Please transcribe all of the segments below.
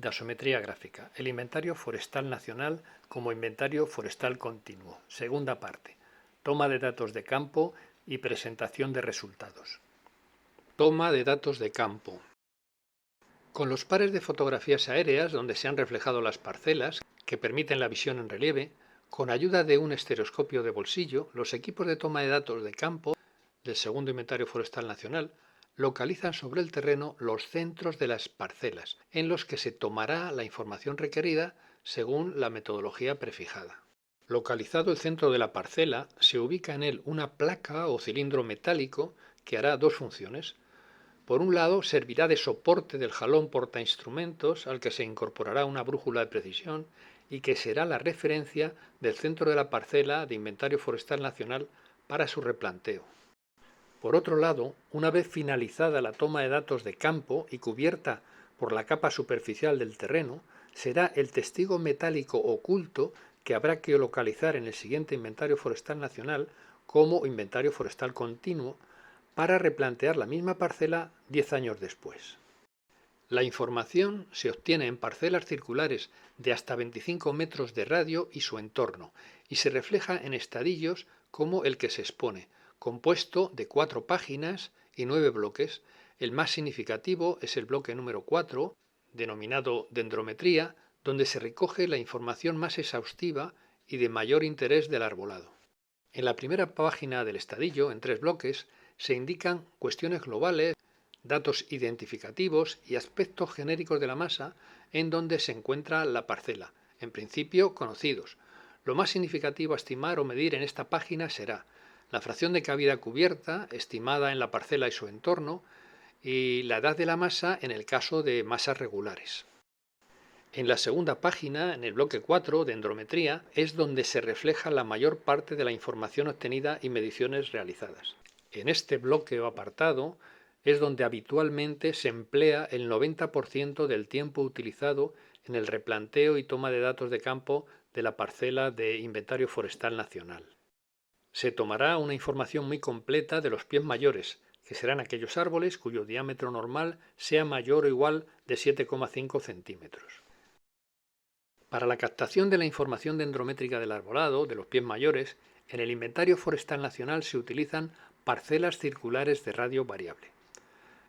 Dasometría gráfica. El inventario forestal nacional como inventario forestal continuo. Segunda parte. Toma de datos de campo y presentación de resultados. Toma de datos de campo. Con los pares de fotografías aéreas donde se han reflejado las parcelas, que permiten la visión en relieve, con ayuda de un estereoscopio de bolsillo, los equipos de toma de datos de campo del segundo inventario forestal nacional localizan sobre el terreno los centros de las parcelas, en los que se tomará la información requerida según la metodología prefijada. Localizado el centro de la parcela, se ubica en él una placa o cilindro metálico que hará dos funciones. Por un lado, servirá de soporte del jalón portainstrumentos al que se incorporará una brújula de precisión y que será la referencia del centro de la parcela de inventario forestal nacional para su replanteo. Por otro lado, una vez finalizada la toma de datos de campo y cubierta por la capa superficial del terreno, será el testigo metálico oculto que habrá que localizar en el siguiente inventario forestal nacional como inventario forestal continuo para replantear la misma parcela 10 años después. La información se obtiene en parcelas circulares de hasta 25 metros de radio y su entorno, y se refleja en estadillos como el que se expone, compuesto de 4 páginas y 9 bloques. El más significativo es el bloque número 4, denominado dendrometría, donde se recoge la información más exhaustiva y de mayor interés del arbolado. En la primera página del estadillo, en 3 bloques, se indican cuestiones globales, datos identificativos y aspectos genéricos de la masa en donde se encuentra la parcela, en principio conocidos. Lo más significativo a estimar o medir en esta página será la fracción de cabida cubierta, estimada en la parcela y su entorno, y la edad de la masa en el caso de masas regulares. En la segunda página, en el bloque 4, dendrometría, es donde se refleja la mayor parte de la información obtenida y mediciones realizadas. En este bloque o apartado es donde habitualmente se emplea el 90% del tiempo utilizado en el replanteo y toma de datos de campo de la parcela de inventario forestal nacional. Se tomará una información muy completa de los pies mayores, que serán aquellos árboles cuyo diámetro normal sea mayor o igual de 7,5 centímetros. Para la captación de la información dendrométrica del arbolado, de los pies mayores, en el inventario forestal nacional se utilizan parcelas circulares de radio variable.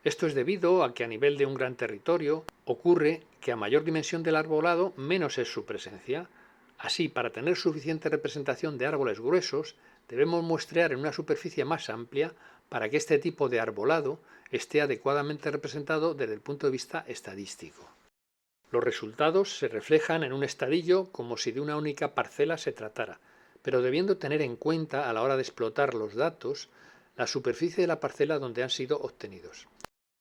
Esto es debido a que a nivel de un gran territorio ocurre que a mayor dimensión del arbolado menos es su presencia. Así, para tener suficiente representación de árboles gruesos, debemos muestrear en una superficie más amplia para que este tipo de arbolado esté adecuadamente representado desde el punto de vista estadístico. Los resultados se reflejan en un estadillo como si de una única parcela se tratara, pero debiendo tener en cuenta a la hora de explotar los datos la superficie de la parcela donde han sido obtenidos.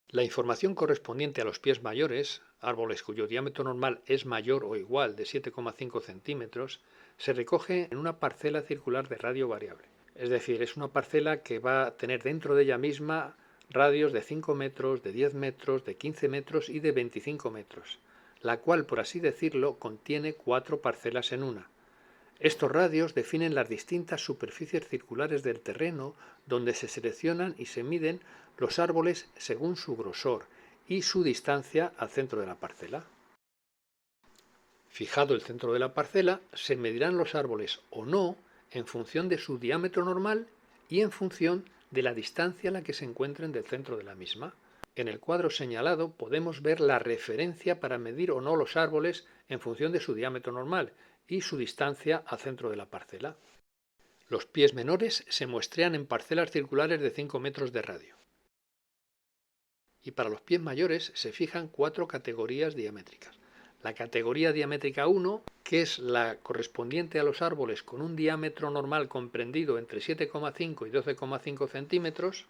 La información correspondiente a los pies mayores, árboles cuyo diámetro normal es mayor o igual de 7,5 centímetros, se recoge en una parcela circular de radio variable. Es decir, es una parcela que va a tener dentro de ella misma radios de 5 metros, de 10 metros, de 15 metros y de 25 metros, la cual, por así decirlo, contiene 4 parcelas en una. Estos radios definen las distintas superficies circulares del terreno donde se seleccionan y se miden los árboles según su grosor y su distancia al centro de la parcela. Fijado el centro de la parcela, se medirán los árboles o no en función de su diámetro normal y en función de la distancia a la que se encuentren del centro de la misma. En el cuadro señalado podemos ver la referencia para medir o no los árboles en función de su diámetro normal y su distancia al centro de la parcela. Los pies menores se muestrean en parcelas circulares de 5 metros de radio. Y para los pies mayores se fijan 4 categorías diamétricas. La categoría diamétrica 1, que es la correspondiente a los árboles con un diámetro normal comprendido entre 7,5 y 12,5 centímetros.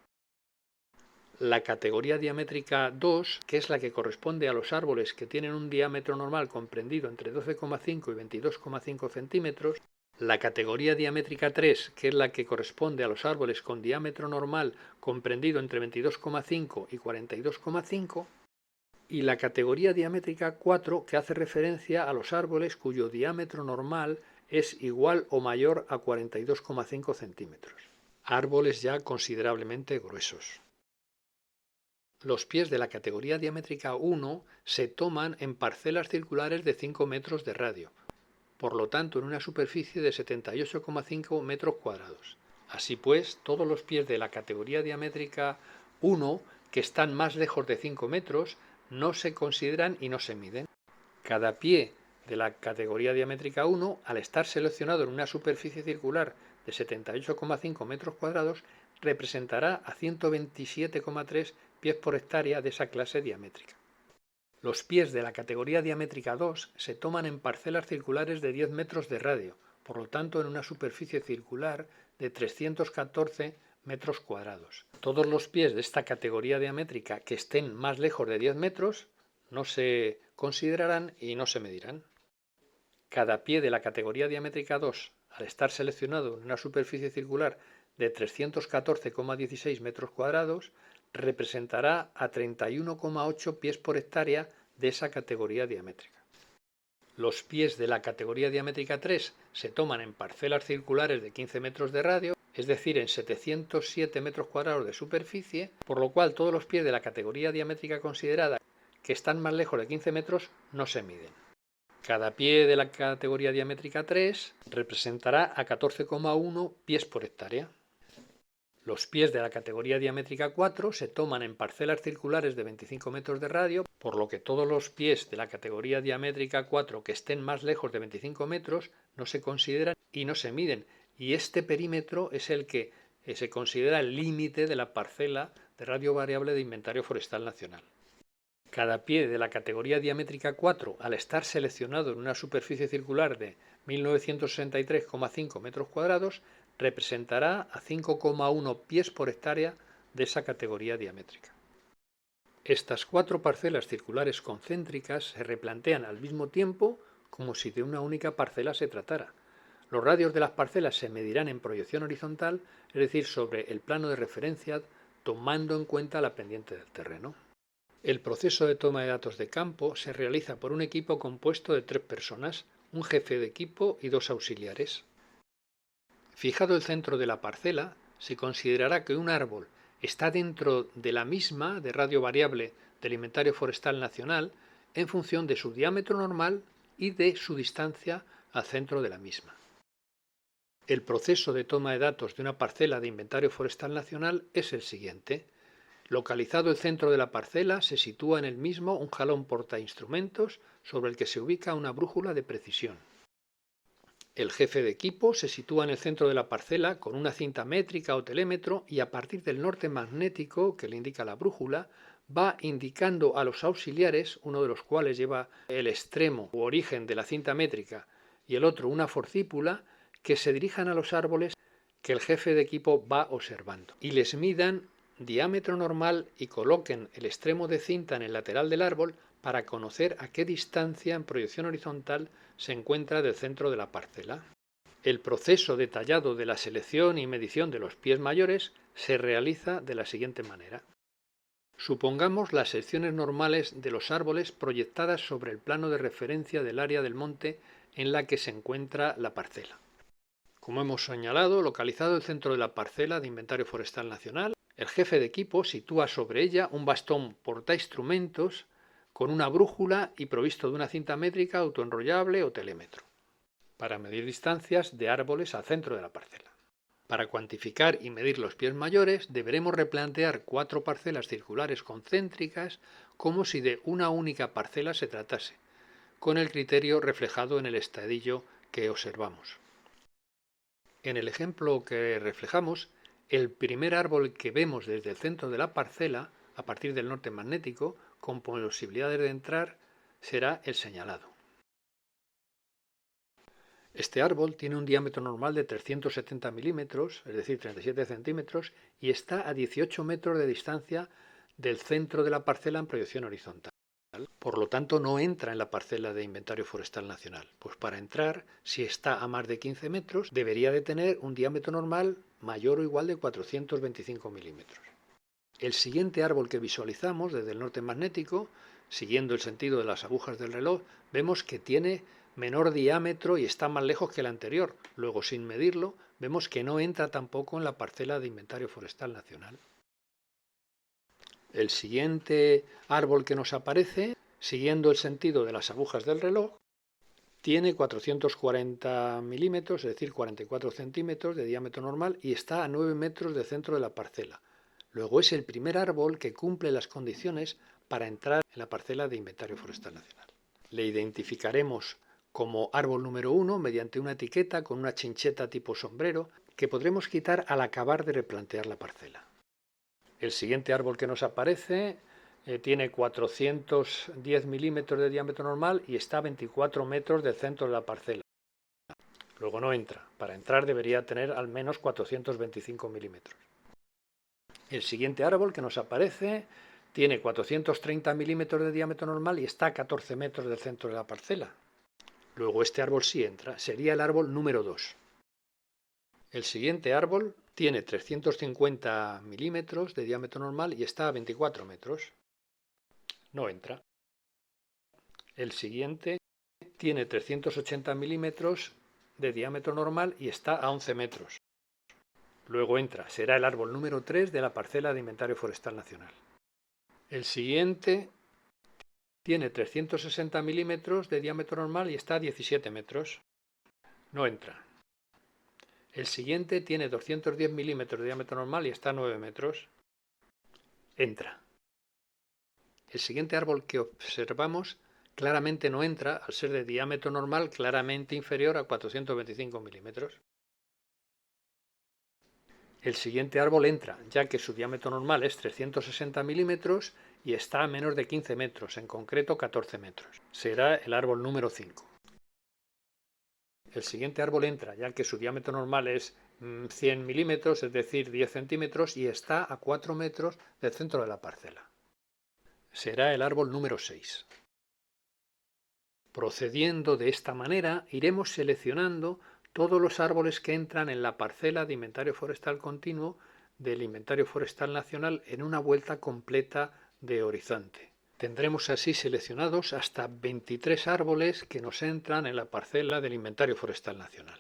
La categoría diamétrica 2, que es la que corresponde a los árboles que tienen un diámetro normal comprendido entre 12,5 y 22,5 centímetros. La categoría diamétrica 3, que es la que corresponde a los árboles con diámetro normal comprendido entre 22,5 y 42,5. Y la categoría diamétrica 4, que hace referencia a los árboles cuyo diámetro normal es igual o mayor a 42,5 centímetros. Árboles ya considerablemente gruesos. Los pies de la categoría diamétrica 1 se toman en parcelas circulares de 5 metros de radio, por lo tanto en una superficie de 78,5 metros cuadrados. Así pues, todos los pies de la categoría diamétrica 1 que están más lejos de 5 metros no se consideran y no se miden. Cada pie de la categoría diamétrica 1, al estar seleccionado en una superficie circular de 78,5 metros cuadrados, representará a 127,3 pies por hectárea de esa clase diamétrica. Los pies de la categoría diamétrica 2 se toman en parcelas circulares de 10 metros de radio, por lo tanto en una superficie circular de 314 metros cuadrados. Todos los pies de esta categoría diamétrica que estén más lejos de 10 metros no se considerarán y no se medirán. Cada pie de la categoría diamétrica 2, al estar seleccionado en una superficie circular de 314,16 metros cuadrados, representará a 31,8 pies por hectárea de esa categoría diamétrica. Los pies de la categoría diamétrica 3 se toman en parcelas circulares de 15 metros de radio, es decir, en 707 metros cuadrados de superficie, por lo cual todos los pies de la categoría diamétrica considerada que están más lejos de 15 metros no se miden. Cada pie de la categoría diamétrica 3 representará a 14,1 pies por hectárea. Los pies de la categoría diamétrica 4 se toman en parcelas circulares de 25 metros de radio, por lo que todos los pies de la categoría diamétrica 4 que estén más lejos de 25 metros no se consideran y no se miden, y este perímetro es el que se considera el límite de la parcela de radio variable de inventario forestal nacional. Cada pie de la categoría diamétrica 4, al estar seleccionado en una superficie circular de 1963,5 metros cuadrados, representará a 5,1 pies por hectárea de esa categoría diamétrica. Estas 4 parcelas circulares concéntricas se replantean al mismo tiempo como si de una única parcela se tratara. Los radios de las parcelas se medirán en proyección horizontal, es decir, sobre el plano de referencia, tomando en cuenta la pendiente del terreno. El proceso de toma de datos de campo se realiza por un equipo compuesto de 3 personas, un jefe de equipo y 2 auxiliares. Fijado el centro de la parcela, se considerará que un árbol está dentro de la misma de radio variable del Inventario Forestal Nacional en función de su diámetro normal y de su distancia al centro de la misma. El proceso de toma de datos de una parcela de Inventario Forestal Nacional es el siguiente. Localizado el centro de la parcela, se sitúa en el mismo un jalón portainstrumentos sobre el que se ubica una brújula de precisión. El jefe de equipo se sitúa en el centro de la parcela con una cinta métrica o telémetro y a partir del norte magnético que le indica la brújula va indicando a los auxiliares, uno de los cuales lleva el extremo u origen de la cinta métrica y el otro una forcípula, que se dirijan a los árboles que el jefe de equipo va observando y les midan diámetro normal y coloquen el extremo de cinta en el lateral del árbol para conocer a qué distancia en proyección horizontal se encuentra del centro de la parcela. El proceso detallado de la selección y medición de los pies mayores se realiza de la siguiente manera. Supongamos las secciones normales de los árboles proyectadas sobre el plano de referencia del área del monte en la que se encuentra la parcela. Como hemos señalado, localizado el centro de la parcela de Inventario Forestal Nacional, el jefe de equipo sitúa sobre ella un bastón portainstrumentos con una brújula y provisto de una cinta métrica autoenrollable o telémetro, para medir distancias de árboles al centro de la parcela. Para cuantificar y medir los pies mayores, deberemos replantear 4 parcelas circulares concéntricas como si de una única parcela se tratase, con el criterio reflejado en el estadillo que observamos. En el ejemplo que reflejamos, el primer árbol que vemos desde el centro de la parcela, a partir del norte magnético, con posibilidades de entrar, será el señalado. Este árbol tiene un diámetro normal de 370 milímetros, es decir, 37 centímetros, y está a 18 metros de distancia del centro de la parcela en proyección horizontal. Por lo tanto, no entra en la parcela de Inventario Forestal Nacional. Pues para entrar, si está a más de 15 metros, debería de tener un diámetro normal mayor o igual de 425 milímetros. El siguiente árbol que visualizamos desde el norte magnético, siguiendo el sentido de las agujas del reloj, vemos que tiene menor diámetro y está más lejos que el anterior. Luego, sin medirlo, vemos que no entra tampoco en la parcela de Inventario Forestal Nacional. El siguiente árbol que nos aparece, siguiendo el sentido de las agujas del reloj, tiene 440 milímetros, es decir, 44 centímetros de diámetro normal y está a 9 metros del centro de la parcela. Luego es el primer árbol que cumple las condiciones para entrar en la parcela de inventario forestal nacional. Le identificaremos como árbol número 1 mediante una etiqueta con una chincheta tipo sombrero que podremos quitar al acabar de replantear la parcela. El siguiente árbol que nos aparece tiene 410 milímetros de diámetro normal y está a 24 metros del centro de la parcela. Luego no entra. Para entrar debería tener al menos 425 milímetros. El siguiente árbol que nos aparece tiene 430 milímetros de diámetro normal y está a 14 metros del centro de la parcela. Luego este árbol sí entra. Sería el árbol número 2. El siguiente árbol tiene 350 milímetros de diámetro normal y está a 24 metros. No entra. El siguiente tiene 380 milímetros de diámetro normal y está a 11 metros. Luego entra, será el árbol número 3 de la parcela de inventario forestal nacional. El siguiente tiene 360 milímetros de diámetro normal y está a 17 metros. No entra. El siguiente tiene 210 milímetros de diámetro normal y está a 9 metros. Entra. El siguiente árbol que observamos claramente no entra al ser de diámetro normal claramente inferior a 425 milímetros. El siguiente árbol entra, ya que su diámetro normal es 360 milímetros y está a menos de 15 metros, en concreto 14 metros. Será el árbol número 5. El siguiente árbol entra, ya que su diámetro normal es 100 milímetros, es decir, 10 centímetros, y está a 4 metros del centro de la parcela. Será el árbol número 6. Procediendo de esta manera, iremos seleccionando todos los árboles que entran en la parcela de inventario forestal continuo del inventario forestal nacional en una vuelta completa de horizonte. Tendremos así seleccionados hasta 23 árboles que nos entran en la parcela del inventario forestal nacional.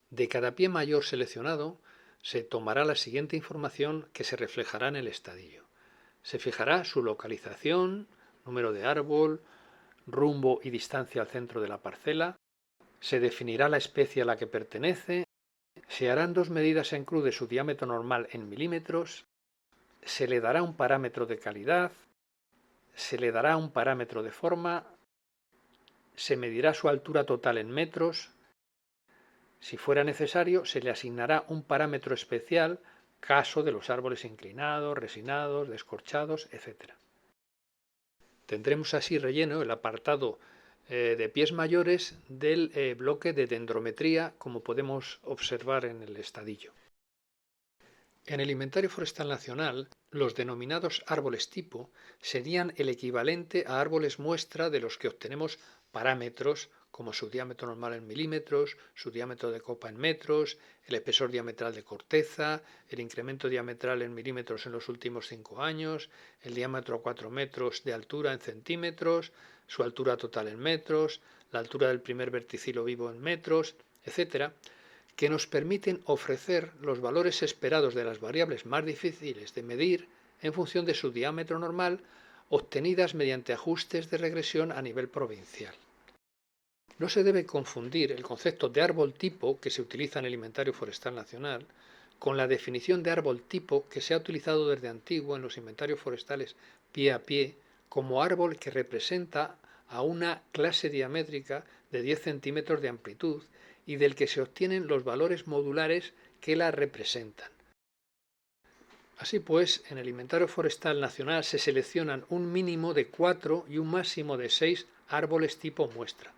De cada pie mayor seleccionado se tomará la siguiente información que se reflejará en el estadillo. Se fijará su localización, número de árbol, rumbo y distancia al centro de la parcela, se definirá la especie a la que pertenece, se harán dos medidas en cruz de su diámetro normal en milímetros, se le dará un parámetro de calidad, se le dará un parámetro de forma, se medirá su altura total en metros, si fuera necesario se le asignará un parámetro especial, caso de los árboles inclinados, resinados, descorchados, etc. Tendremos así relleno el apartado de pies mayores del bloque de dendrometría, como podemos observar en el estadillo. En el inventario forestal nacional, los denominados árboles tipo serían el equivalente a árboles muestra de los que obtenemos parámetros como su diámetro normal en milímetros, su diámetro de copa en metros, el espesor diametral de corteza, el incremento diametral en milímetros en los últimos 5 años, el diámetro a 4 metros de altura en centímetros, su altura total en metros, la altura del primer verticilo vivo en metros, etc., que nos permiten ofrecer los valores esperados de las variables más difíciles de medir en función de su diámetro normal, obtenidas mediante ajustes de regresión a nivel provincial. No se debe confundir el concepto de árbol tipo que se utiliza en el inventario forestal nacional con la definición de árbol tipo que se ha utilizado desde antiguo en los inventarios forestales pie a pie como árbol que representa a una clase diamétrica de 10 centímetros de amplitud y del que se obtienen los valores modulares que la representan. Así pues, en el inventario forestal nacional se seleccionan un mínimo de 4 y un máximo de 6 árboles tipo muestra,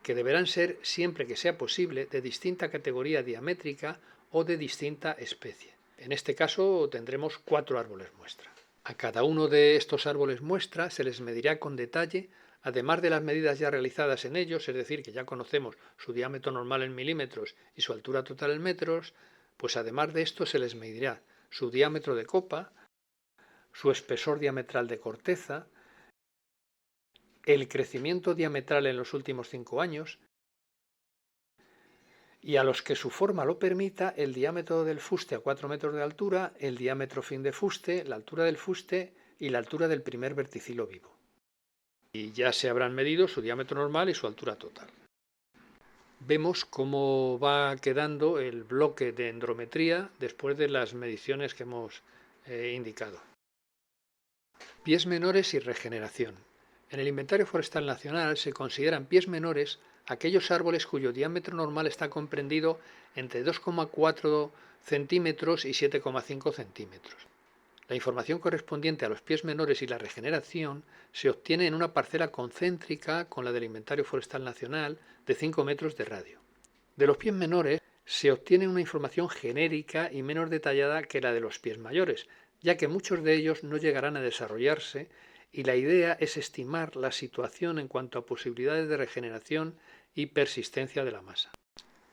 que deberán ser, siempre que sea posible, de distinta categoría diamétrica o de distinta especie. En este caso tendremos 4 árboles muestra. A cada uno de estos árboles muestra se les medirá con detalle, además de las medidas ya realizadas en ellos, es decir, que ya conocemos su diámetro normal en milímetros y su altura total en metros, pues además de esto se les medirá su diámetro de copa, su espesor diametral de corteza, el crecimiento diametral en los últimos 5 años, y a los que su forma lo permita, el diámetro del fuste a 4 metros de altura, el diámetro fin de fuste, la altura del fuste y la altura del primer verticilo vivo. Y ya se habrán medido su diámetro normal y su altura total. Vemos cómo va quedando el bloque de endrometría después de las mediciones que hemos indicado. Pies menores y regeneración. En el Inventario Forestal Nacional se consideran pies menores aquellos árboles cuyo diámetro normal está comprendido entre 2,4 centímetros y 7,5 centímetros. La información correspondiente a los pies menores y la regeneración se obtiene en una parcela concéntrica con la del Inventario Forestal Nacional de 5 metros de radio. De los pies menores se obtiene una información genérica y menos detallada que la de los pies mayores, ya que muchos de ellos no llegarán a desarrollarse y la idea es estimar la situación en cuanto a posibilidades de regeneración y persistencia de la masa.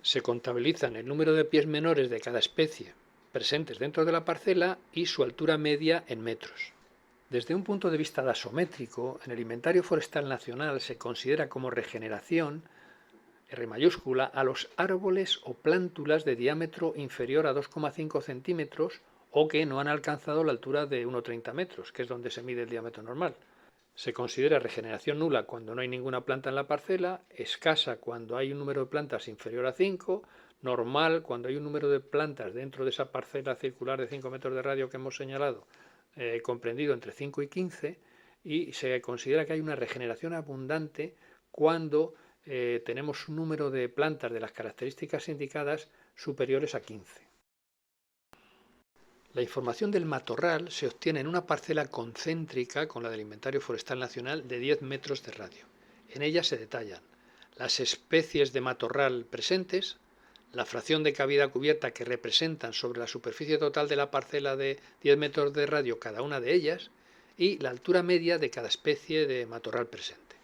Se contabilizan el número de pies menores de cada especie presentes dentro de la parcela y su altura media en metros. Desde un punto de vista dasométrico, en el Inventario Forestal Nacional se considera como regeneración R mayúscula a los árboles o plántulas de diámetro inferior a 2,5 centímetros o que no han alcanzado la altura de 1,30 metros, que es donde se mide el diámetro normal. Se considera regeneración nula cuando no hay ninguna planta en la parcela, escasa cuando hay un número de plantas inferior a 5, normal cuando hay un número de plantas dentro de esa parcela circular de 5 metros de radio que hemos señalado, comprendido entre 5 y 15, y se considera que hay una regeneración abundante cuando tenemos un número de plantas de las características indicadas superiores a 15. La información del matorral se obtiene en una parcela concéntrica con la del Inventario Forestal Nacional de 10 metros de radio. En ella se detallan las especies de matorral presentes, la fracción de cavidad cubierta que representan sobre la superficie total de la parcela de 10 metros de radio cada una de ellas y la altura media de cada especie de matorral presente.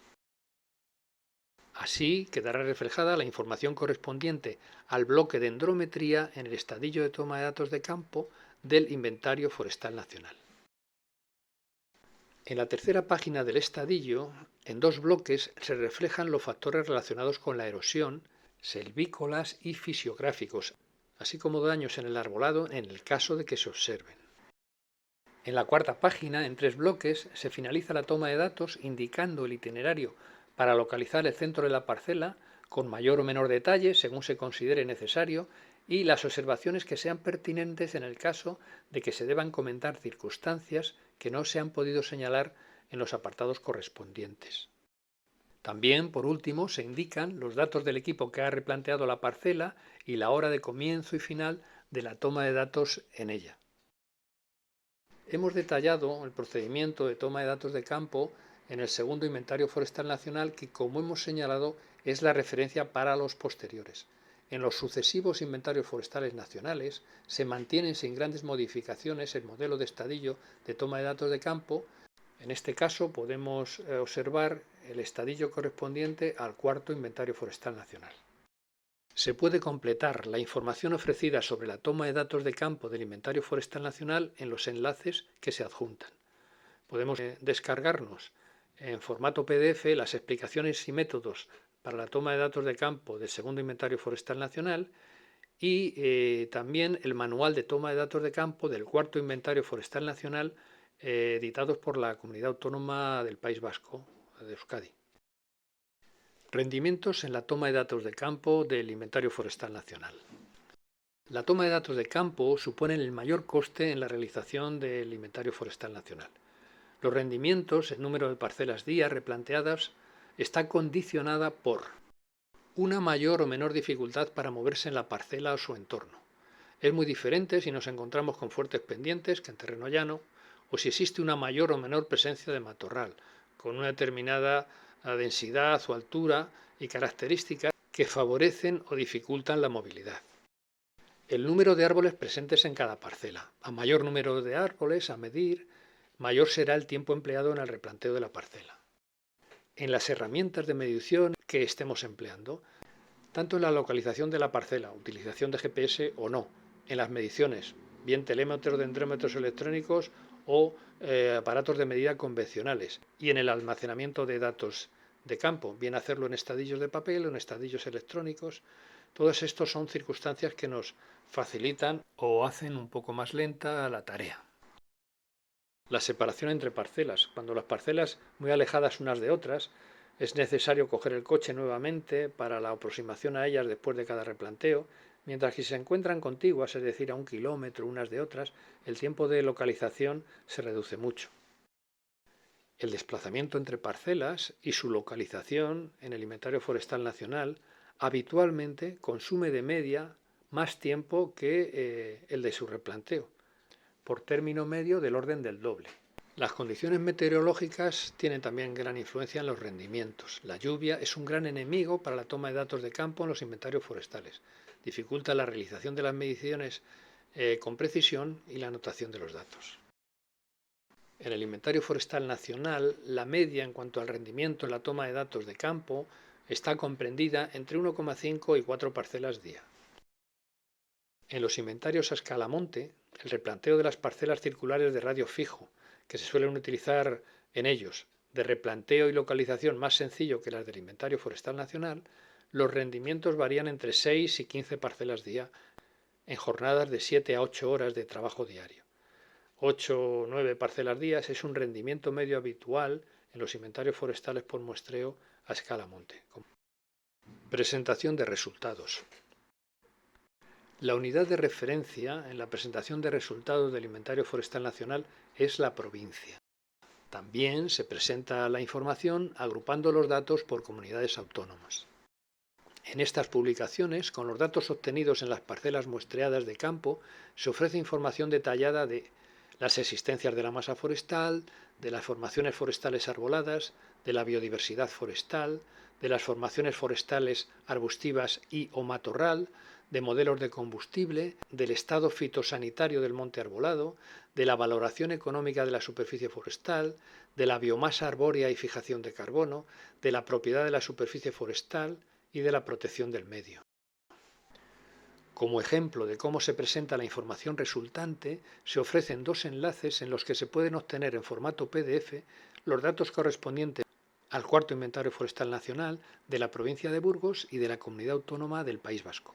Así quedará reflejada la información correspondiente al bloque de endrometría en el estadillo de toma de datos de campo del Inventario Forestal Nacional. En la tercera página del estadillo, en 2 bloques, se reflejan los factores relacionados con la erosión, selvícolas y fisiográficos, así como daños en el arbolado en el caso de que se observen. En la cuarta página, en 3 bloques, se finaliza la toma de datos indicando el itinerario para localizar el centro de la parcela con mayor o menor detalle según se considere necesario y las observaciones que sean pertinentes en el caso de que se deban comentar circunstancias que no se han podido señalar en los apartados correspondientes. También, por último, se indican los datos del equipo que ha replanteado la parcela y la hora de comienzo y final de la toma de datos en ella. Hemos detallado el procedimiento de toma de datos de campo en el segundo Inventario Forestal Nacional que, como hemos señalado, es la referencia para los posteriores. En los sucesivos inventarios forestales nacionales se mantienen sin grandes modificaciones el modelo de estadillo de toma de datos de campo. En este caso podemos observar el estadillo correspondiente al cuarto Inventario Forestal Nacional. Se puede completar la información ofrecida sobre la toma de datos de campo del Inventario Forestal Nacional en los enlaces que se adjuntan. Podemos descargarnos en formato PDF las explicaciones y métodos para la toma de datos de campo del segundo Inventario Forestal Nacional y también el manual de toma de datos de campo del cuarto Inventario Forestal Nacional editados por la Comunidad Autónoma del País Vasco, de Euskadi. Rendimientos en la toma de datos de campo del Inventario Forestal Nacional. La toma de datos de campo supone el mayor coste en la realización del Inventario Forestal Nacional. Los rendimientos, el número de parcelas día replanteadas, está condicionada por una mayor o menor dificultad para moverse en la parcela o su entorno. Es muy diferente si nos encontramos con fuertes pendientes que en terreno llano, o si existe una mayor o menor presencia de matorral, con una determinada densidad o altura y características que favorecen o dificultan la movilidad. El número de árboles presentes en cada parcela. A mayor número de árboles a medir, mayor será el tiempo empleado en el replanteo de la parcela. En las herramientas de medición que estemos empleando, tanto en la localización de la parcela, utilización de GPS o no, en las mediciones, bien telémetros, dendrómetros electrónicos o aparatos de medida convencionales, y en el almacenamiento de datos de campo, bien hacerlo en estadillos de papel o en estadillos electrónicos. Todos estos son circunstancias que nos facilitan o hacen un poco más lenta la tarea. La separación entre parcelas. Cuando las parcelas muy alejadas unas de otras, es necesario coger el coche nuevamente para la aproximación a ellas después de cada replanteo, mientras que si se encuentran contiguas, es decir, a 1 kilómetro unas de otras, el tiempo de localización se reduce mucho. El desplazamiento entre parcelas y su localización en el Inventario Forestal Nacional habitualmente consume de media más tiempo que el de su replanteo, por término medio del orden del doble. Las condiciones meteorológicas tienen también gran influencia en los rendimientos. La lluvia es un gran enemigo para la toma de datos de campo en los inventarios forestales. Dificulta la realización de las mediciones con precisión y la anotación de los datos. En el Inventario Forestal Nacional, la media en cuanto al rendimiento en la toma de datos de campo está comprendida entre 1,5 y 4 parcelas día. En los inventarios a escalamonte, el replanteo de las parcelas circulares de radio fijo, que se suelen utilizar en ellos, de replanteo y localización más sencillo que las del Inventario Forestal Nacional, los rendimientos varían entre 6 y 15 parcelas día en jornadas de 7 a 8 horas de trabajo diario. 8 o 9 parcelas días es un rendimiento medio habitual en los inventarios forestales por muestreo a escala monte. Presentación de resultados. La unidad de referencia en la presentación de resultados del Inventario Forestal Nacional es la provincia. También se presenta la información agrupando los datos por comunidades autónomas. En estas publicaciones, con los datos obtenidos en las parcelas muestreadas de campo, se ofrece información detallada de las existencias de la masa forestal, de las formaciones forestales arboladas, de la biodiversidad forestal, de las formaciones forestales arbustivas y o matorral, de modelos de combustible, del estado fitosanitario del monte arbolado, de la valoración económica de la superficie forestal, de la biomasa arbórea y fijación de carbono, de la propiedad de la superficie forestal y de la protección del medio. Como ejemplo de cómo se presenta la información resultante, se ofrecen 2 enlaces en los que se pueden obtener en formato PDF los datos correspondientes al cuarto Inventario Forestal Nacional de la provincia de Burgos y de la Comunidad Autónoma del País Vasco.